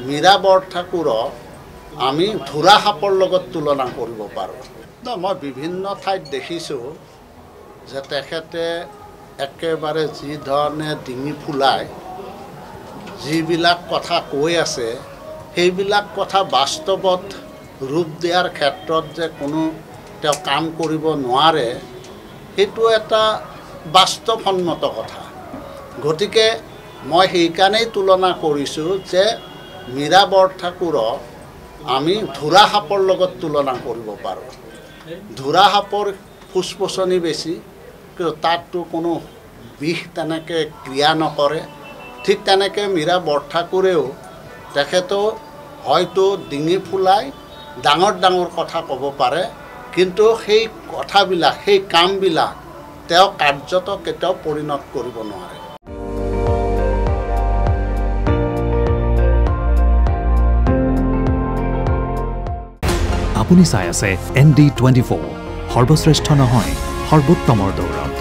মীৰা বৰঠাকুৰক আমি ধুৰা সাপৰ লগত তুলনা কৰিব পাৰোঁ। মই বিভিন্ন ঠাইত দেখিছোঁ যে তেখেতে একেবাৰে যি ধৰণে ডিঙি ফুলাই যিবিলাক কথা কৈ আছে সেইবিলাক কথা বাস্তৱত ৰূপ দিয়াৰ ক্ষেত্ৰত যে কোনো তেওঁ কাম কৰিব নোৱাৰে সেইটো এটা বাস্তৱসন্মত কথা। গতিকে মই সেইকাৰণেই তুলনা কৰিছোঁ যে মীৰা বৰঠাকুৰক আমি ধুৰা সাপৰ লগত তুলনা কৰিব পাৰোঁ। ধুৰা সাপৰ ফুচফুচনি বেছি, কিন্তু তাততো কোনো বিষ তেনেকৈ ক্ৰিয়া নকৰে। ঠিক তেনেকৈ মীৰা বৰঠাকুৰেও তেখেতেও হয়তো ডিঙি ফুলাই ডাঙৰ ডাঙৰ কথা ক'ব পাৰে, কিন্তু সেই কথাবিলাক সেই কামবিলাক তেওঁ কাৰ্যত কেতিয়াও পৰিণত কৰিব নোৱাৰে। আপুনি চাই আছে ND24, সৰ্বশ্ৰেষ্ঠ নহয় সৰ্বোত্তমৰ দৌৰ।